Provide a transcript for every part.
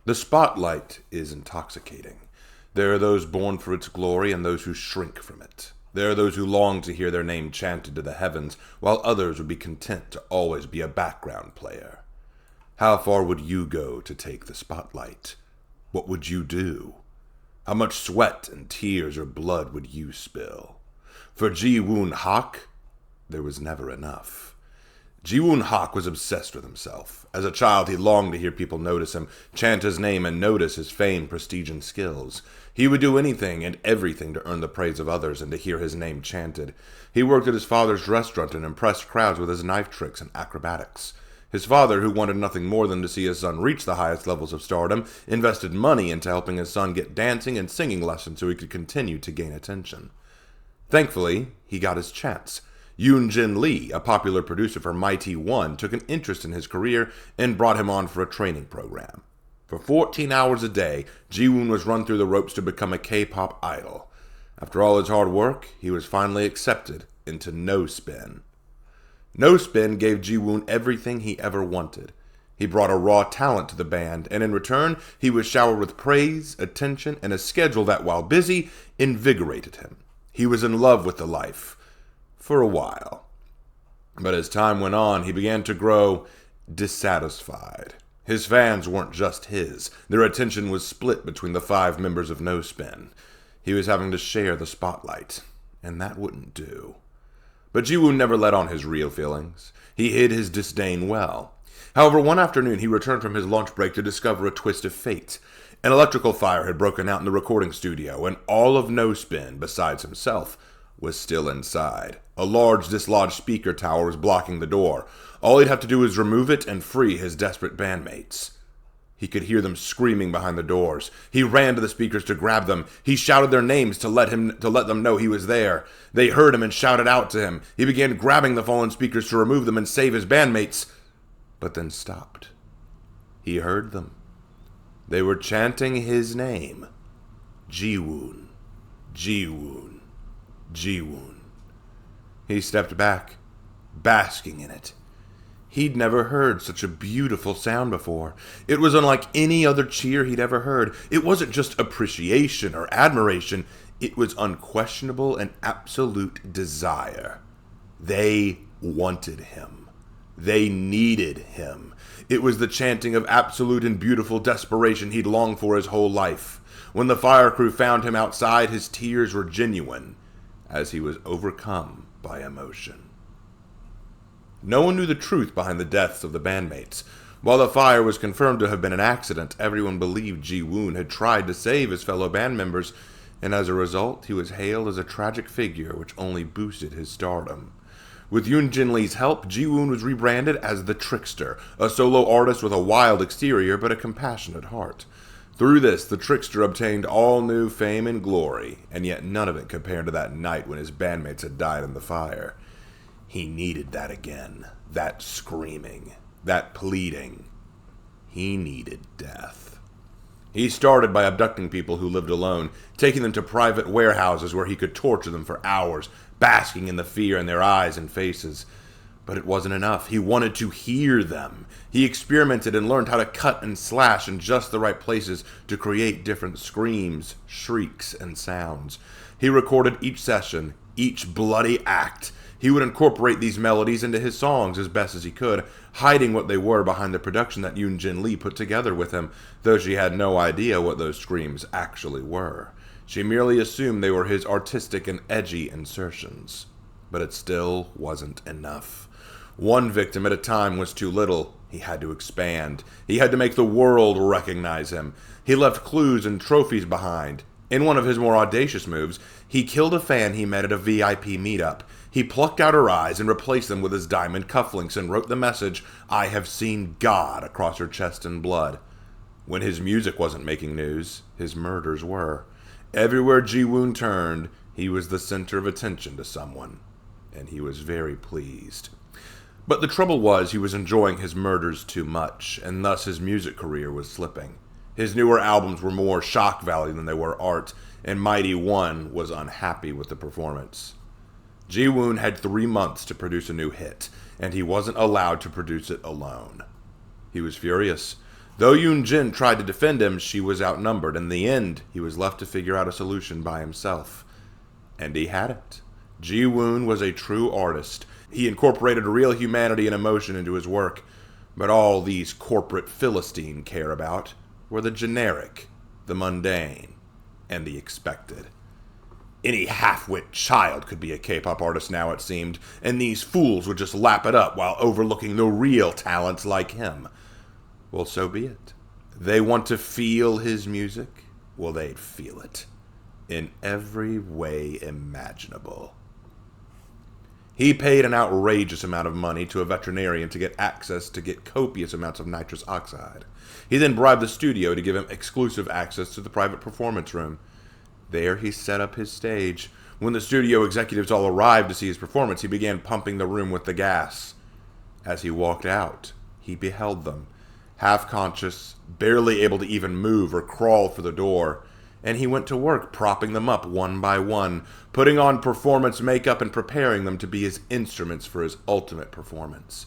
The spotlight is intoxicating. There are those born for its glory and those who shrink from it. There are those who long to hear their name chanted to the heavens, while others would be content to always be a background player. How far would you go to take the spotlight? What would you do? How much sweat and tears or blood would you spill? For Ji-woon Hak, there was never enough. Ji-woon Hak was obsessed with himself. As a child, he longed to hear people notice him, chant his name, and notice his fame, prestige, and skills. He would do anything and everything to earn the praise of others and to hear his name chanted. He worked at his father's restaurant and impressed crowds with his knife tricks and acrobatics. His father, who wanted nothing more than to see his son reach the highest levels of stardom, invested money into helping his son get dancing and singing lessons so he could continue to gain attention. Thankfully, he got his chance. Yoon-jin Lee, a popular producer for Mighty One, took an interest in his career and brought him on for a training program. For 14 hours a day, Ji-woon was run through the ropes to become a K-pop idol. After all his hard work, he was finally accepted into No Spin. No Spin gave Ji-woon everything he ever wanted. He brought a raw talent to the band, and in return, he was showered with praise, attention, and a schedule that, while busy, invigorated him. He was in love with the life. For a while. But as time went on, he began to grow dissatisfied. His fans weren't just his. Their attention was split between the 5 members of No Spin. He was having to share the spotlight, and that wouldn't do. But Ji-woon never let on his real feelings. He hid his disdain well. However, one afternoon he returned from his lunch break to discover a twist of fate. An electrical fire had broken out in the recording studio, and all of No Spin, besides himself, was still inside. A large dislodged speaker tower was blocking the door. All he'd have to do was remove it and free his desperate bandmates. He could hear them screaming behind the doors. He ran to the speakers to grab them. He shouted their names to let them know he was there. They heard him and shouted out to him. He began grabbing the fallen speakers to remove them and save his bandmates, but then stopped. He heard them. They were chanting his name. Ji-woon. Ji-woon. Ji-woon. He stepped back, basking in it. He'd never heard such a beautiful sound before. It was unlike any other cheer he'd ever heard. It wasn't just appreciation or admiration. It was unquestionable and absolute desire. They wanted him. They needed him. It was the chanting of absolute and beautiful desperation he'd longed for his whole life. When the fire crew found him outside, his tears were genuine, as he was overcome by emotion. No one knew the truth behind the deaths of the bandmates. While the fire was confirmed to have been an accident, everyone believed Ji-woon had tried to save his fellow band members, and as a result, he was hailed as a tragic figure which only boosted his stardom. With Yoon-jin Lee's help, Ji-woon was rebranded as the Trickster, a solo artist with a wild exterior but a compassionate heart. Through this, the Trickster obtained all new fame and glory, and yet none of it compared to that night when his bandmates had died in the fire. He needed that again. That screaming. That pleading. He needed death. He started by abducting people who lived alone, taking them to private warehouses where he could torture them for hours, basking in the fear in their eyes and faces. But it wasn't enough. He wanted to hear them. He experimented and learned how to cut and slash in just the right places to create different screams, shrieks, and sounds. He recorded each session, each bloody act. He would incorporate these melodies into his songs as best as he could, hiding what they were behind the production that Yoon-jin Lee put together with him, though she had no idea what those screams actually were. She merely assumed they were his artistic and edgy insertions. But it still wasn't enough. One victim at a time was too little. He had to expand. He had to make the world recognize him. He left clues and trophies behind. In one of his more audacious moves, he killed a fan he met at a VIP meetup. He plucked out her eyes and replaced them with his diamond cufflinks and wrote the message, "I have seen God," across her chest in blood. When his music wasn't making news, his murders were. Everywhere Ji-woon turned, he was the center of attention to someone, and he was very pleased. But the trouble was he was enjoying his murders too much, and thus his music career was slipping. His newer albums were more shock value than they were art, and Mighty One was unhappy with the performance. Ji-woon had 3 months to produce a new hit, and he wasn't allowed to produce it alone. He was furious. Though Yoon-jin tried to defend him, she was outnumbered. In the end, he was left to figure out a solution by himself. And he had it. Ji-woon was a true artist. He incorporated real humanity and emotion into his work. But all these corporate Philistine care about were the generic, the mundane, and the expected. Any half-wit child could be a K-pop artist now, it seemed, and these fools would just lap it up while overlooking the real talents like him. Well, so be it. They want to feel his music? Well, they'd feel it. In every way imaginable. He paid an outrageous amount of money to a veterinarian to get access to get copious amounts of nitrous oxide. He then bribed the studio to give him exclusive access to the private performance room. There he set up his stage. When the studio executives all arrived to see his performance, he began pumping the room with the gas. As he walked out, he beheld them, half-conscious, barely able to even move or crawl for the door, and he went to work propping them up one by one, putting on performance makeup and preparing them to be his instruments for his ultimate performance.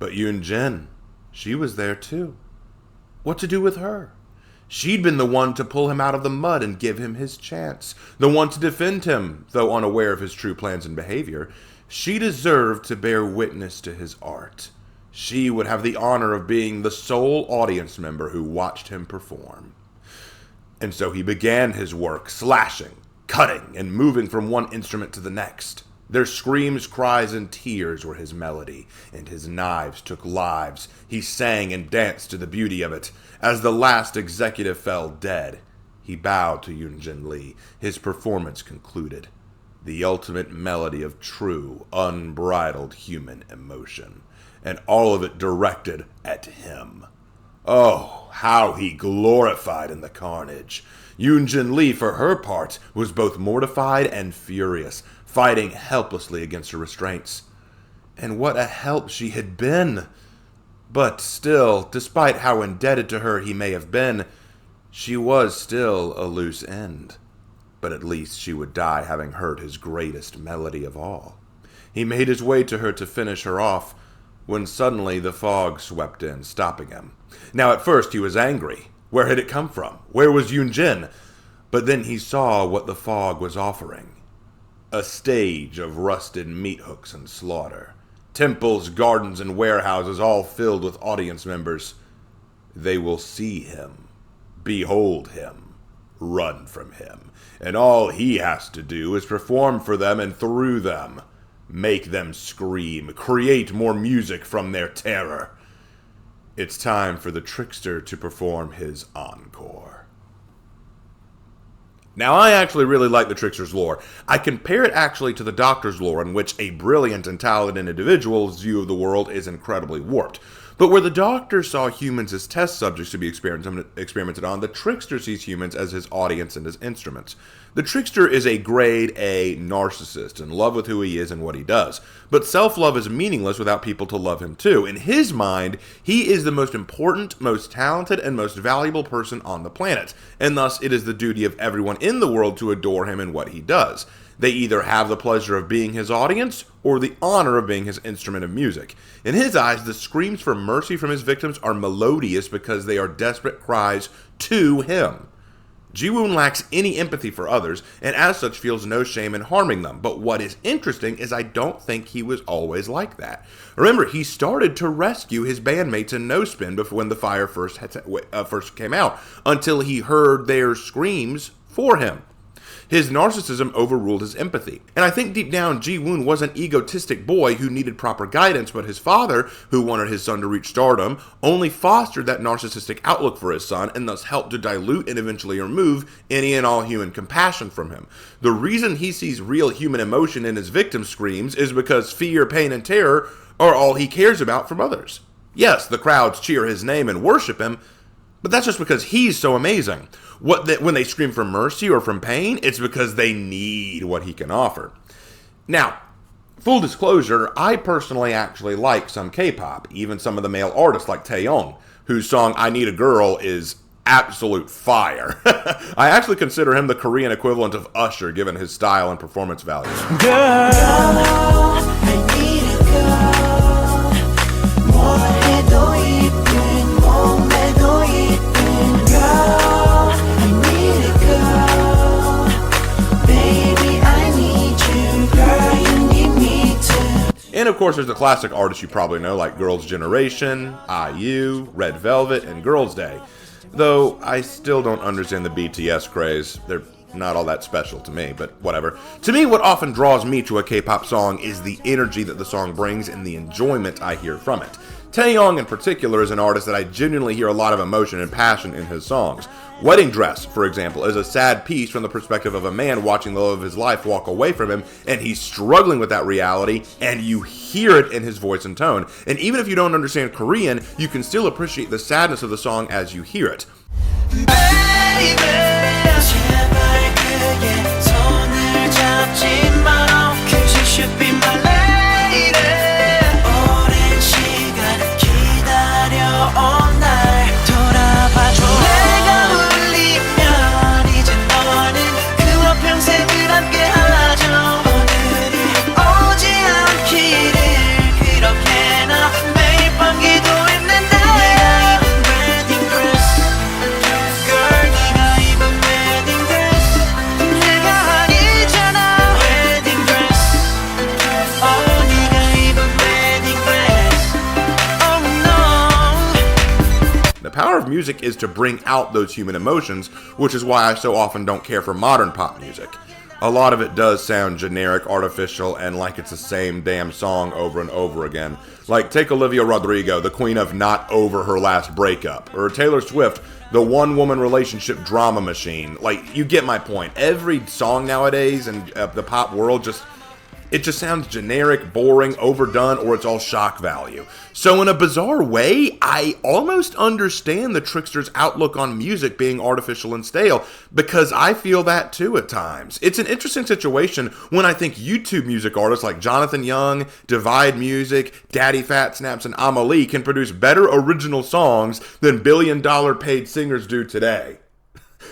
But Yoon-jin, she was there too. What to do with her? She'd been the one to pull him out of the mud and give him his chance, the one to defend him, though unaware of his true plans and behavior. She deserved to bear witness to his art. She would have the honor of being the sole audience member who watched him perform. And so he began his work, slashing, cutting, and moving from one instrument to the next. Their screams, cries, and tears were his melody, and his knives took lives. He sang and danced to the beauty of it. As the last executive fell dead, he bowed to Yoon-jin Lee. His performance concluded. The ultimate melody of true, unbridled human emotion. And all of it directed at him. Oh, how he glorified in the carnage. Yoon-jin Lee, for her part, was both mortified and furious, fighting helplessly against her restraints. And what a help she had been! But still, despite how indebted to her he may have been, she was still a loose end. But at least she would die having heard his greatest melody of all. He made his way to her to finish her off, when suddenly the fog swept in, stopping him. Now at first he was angry. Where had it come from? Where was Yoon-jin? But then he saw what the fog was offering. A stage of rusted meat hooks and slaughter. Temples, gardens, and warehouses all filled with audience members. They will see him, behold him, run from him. And all he has to do is perform for them and through them. Make them scream, create more music from their terror. It's time for the Trickster to perform his encore. Now, I actually really like the Trickster's lore. I compare it actually to the Doctor's lore, in which a brilliant and talented individual's view of the world is incredibly warped. But where the Doctor saw humans as test subjects to be experimented on, the Trickster sees humans as his audience and his instruments. The Trickster is a grade A narcissist, in love with who he is and what he does. But self-love is meaningless without people to love him too. In his mind, he is the most important, most talented, and most valuable person on the planet. And thus, it is the duty of everyone in the world to adore him and what he does. They either have the pleasure of being his audience, or the honor of being his instrument of music. In his eyes, the screams for mercy from his victims are melodious because they are desperate cries to him. Ji-woon lacks any empathy for others, and as such feels no shame in harming them. But what is interesting is I don't think he was always like that. Remember, he started to rescue his bandmates in No Spin before when the fire first came out, until he heard their screams for him. His narcissism overruled his empathy. And I think deep down, Ji-woon was an egotistic boy who needed proper guidance, but his father, who wanted his son to reach stardom, only fostered that narcissistic outlook for his son, and thus helped to dilute and eventually remove any and all human compassion from him. The reason he sees real human emotion in his victim screams is because fear, pain, and terror are all he cares about from others. Yes, the crowds cheer his name and worship him, but that's just because he's so amazing. When they scream for mercy or from pain, it's because they need what he can offer. Now, full disclosure, I personally actually like some K-pop, even some of the male artists like Taeyong, whose song I Need a Girl is absolute fire. I actually consider him the Korean equivalent of Usher, given his style and performance value. Girl, I need a girl. 뭐해도 이쁜 몸매도 And of course, there's the classic artists you probably know, like Girls' Generation, IU, Red Velvet, and Girls' Day. Though I still don't understand the BTS craze. They're not all that special to me, but whatever. To me, what often draws me to a K-pop song is the energy that the song brings and the enjoyment I hear from it. Taeyong in particular is an artist that I genuinely hear a lot of emotion and passion in his songs. Wedding Dress, for example, is a sad piece from the perspective of a man watching the love of his life walk away from him, and he's struggling with that reality, and you hear it in his voice and tone. And even if you don't understand Korean, you can still appreciate the sadness of the song as you hear it. Music is to bring out those human emotions, which is why I so often don't care for modern pop music. A lot of it does sound generic, artificial, and like it's the same damn song over and over again. Like, take Olivia Rodrigo, the queen of not over her last breakup, or Taylor Swift, the one-woman relationship drama machine. Like, you get my point. Every song nowadays in the pop world just sounds generic, boring, overdone, or it's all shock value. So in a bizarre way, I almost understand the Trickster's outlook on music being artificial and stale, because I feel that too at times. It's an interesting situation when I think YouTube music artists like Jonathan Young, Divide Music, Daddy Fat Snaps, and Amelie can produce better original songs than billion-dollar paid singers do today.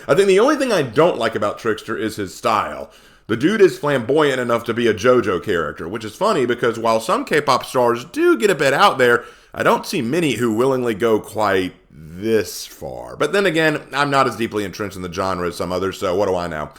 I think the only thing I don't like about Trickster is his style. The dude is flamboyant enough to be a JoJo character, which is funny because while some K-pop stars do get a bit out there, I don't see many who willingly go quite this far. But then again, I'm not as deeply entrenched in the genre as some others, so what do I know?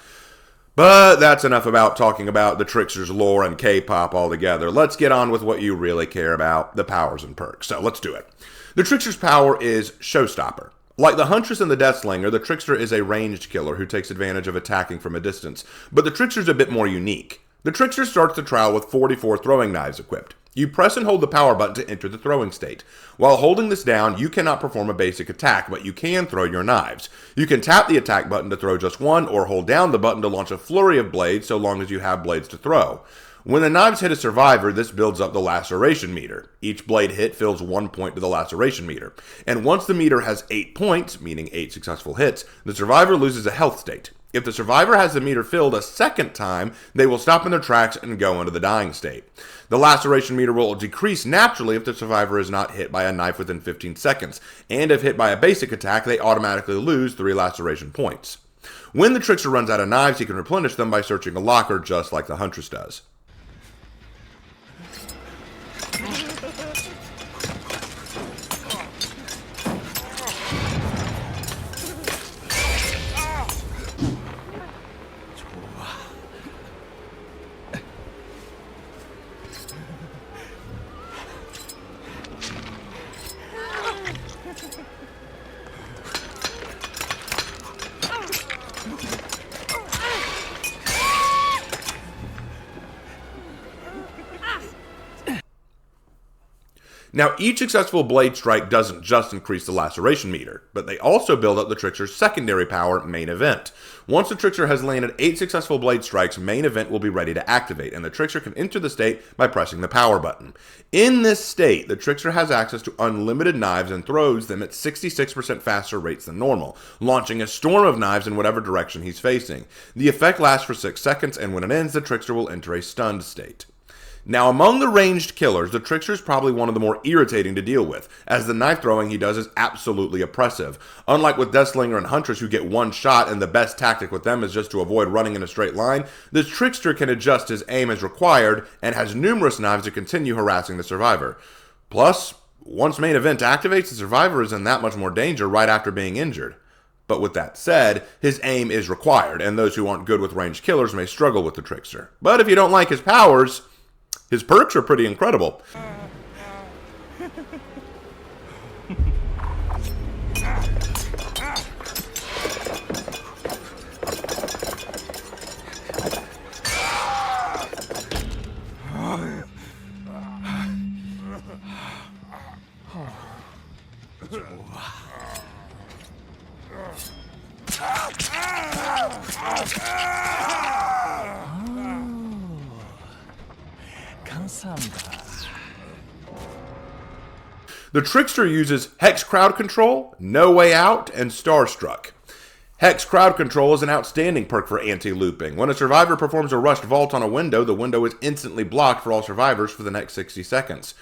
But that's enough about talking about the Trickster's lore and K-pop altogether. Let's get on with what you really care about, the powers and perks. So let's do it. The Trickster's power is Showstopper. Like the Huntress and the Deathslinger, the Trickster is a ranged killer who takes advantage of attacking from a distance, but the Trickster's a bit more unique. The Trickster starts the trial with 44 throwing knives equipped. You press and hold the power button to enter the throwing state. While holding this down, you cannot perform a basic attack, but you can throw your knives. You can tap the attack button to throw just one, or hold down the button to launch a flurry of blades so long as you have blades to throw. When the knives hit a survivor, this builds up the laceration meter. Each blade hit fills 1 point to the laceration meter. And once the meter has 8 points, meaning 8 successful hits, the survivor loses a health state. If the survivor has the meter filled a second time, they will stop in their tracks and go into the dying state. The laceration meter will decrease naturally if the survivor is not hit by a knife within 15 seconds. And if hit by a basic attack, they automatically lose 3 laceration points. When the Trickster runs out of knives, he can replenish them by searching a locker just like the Huntress does. Now, each successful blade strike doesn't just increase the laceration meter, but they also build up the Trickster's secondary power, Main Event. Once the Trickster has landed 8 successful blade strikes, Main Event will be ready to activate, and the Trickster can enter the state by pressing the power button. In this state, the Trickster has access to unlimited knives and throws them at 66% faster rates than normal, launching a storm of knives in whatever direction he's facing. The effect lasts for 6 seconds, and when it ends, the Trickster will enter a stunned state. Now, among the ranged killers, the Trickster is probably one of the more irritating to deal with, as the knife throwing he does is absolutely oppressive. Unlike with Deathslinger and Huntress who get one shot and the best tactic with them is just to avoid running in a straight line, the Trickster can adjust his aim as required and has numerous knives to continue harassing the survivor. Plus, once Main Event activates, the survivor is in that much more danger right after being injured. But with that said, his aim is required, and those who aren't good with ranged killers may struggle with the Trickster. But if you don't like his powers, His perks are pretty incredible. The Trickster uses Hex Crowd Control, No Way Out, and Starstruck. Hex Crowd Control is an outstanding perk for anti-looping. When a survivor performs a rushed vault on a window, the window is instantly blocked for all survivors for the next 60 seconds.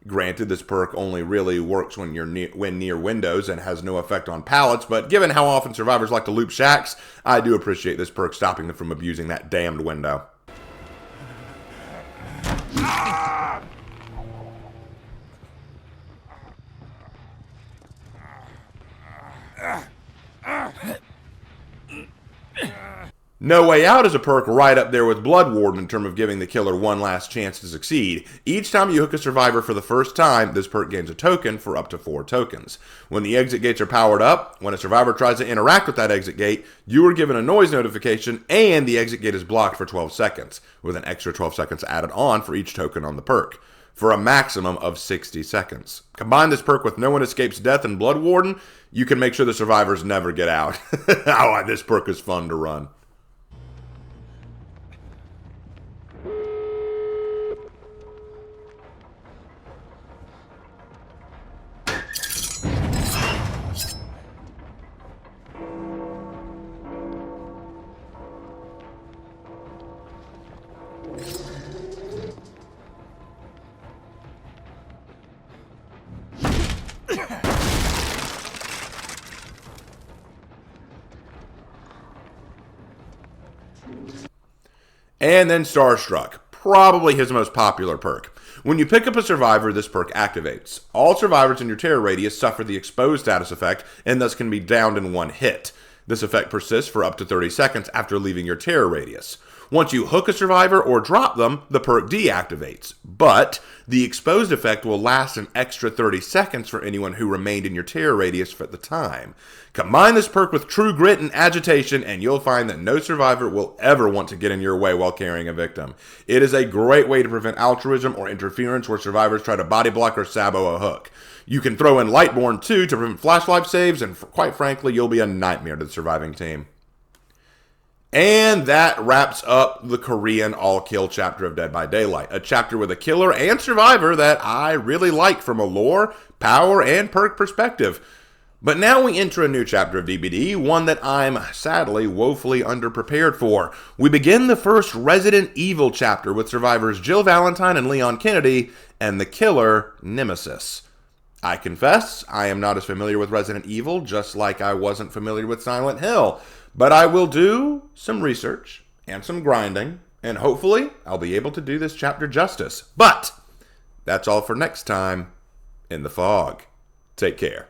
Granted, this perk only really works when you're near windows and has no effect on pallets, but given how often survivors like to loop shacks, I do appreciate this perk stopping them from abusing that damned window. No Way Out is a perk right up there with Blood Warden in terms of giving the killer one last chance to succeed. Each time you hook a survivor for the first time, this perk gains a token for up to 4 tokens. When the exit gates are powered up, when a survivor tries to interact with that exit gate, you are given a noise notification and the exit gate is blocked for 12 seconds, with an extra 12 seconds added on for each token on the perk, for a maximum of 60 seconds. Combine this perk with No One Escapes Death and Blood Warden, you can make sure the survivors never get out. Oh, this perk is fun to run. And then Starstruck, probably his most popular perk. When you pick up a survivor, this perk activates. All survivors in your terror radius suffer the exposed status effect and thus can be downed in one hit. This effect persists for up to 30 seconds after leaving your terror radius. Once you hook a survivor or drop them, the perk deactivates. But the exposed effect will last an extra 30 seconds for anyone who remained in your terror radius at the time. Combine this perk with True Grit and Agitation, and you'll find that no survivor will ever want to get in your way while carrying a victim. It is a great way to prevent altruism or interference where survivors try to body block or sabo a hook. You can throw in Lightborn too to prevent flash life saves, and quite frankly, you'll be a nightmare to the surviving team. And that wraps up the Korean all-kill chapter of Dead by Daylight, a chapter with a killer and survivor that I really like from a lore, power, and perk perspective. But now we enter a new chapter of DBD, one that I'm sadly woefully underprepared for. We begin the first Resident Evil chapter with survivors Jill Valentine and Leon Kennedy, and the killer, Nemesis. I confess, I am not as familiar with Resident Evil, just like I wasn't familiar with Silent Hill. But I will do some research and some grinding, and hopefully I'll be able to do this chapter justice. But that's all for next time in the fog. Take care.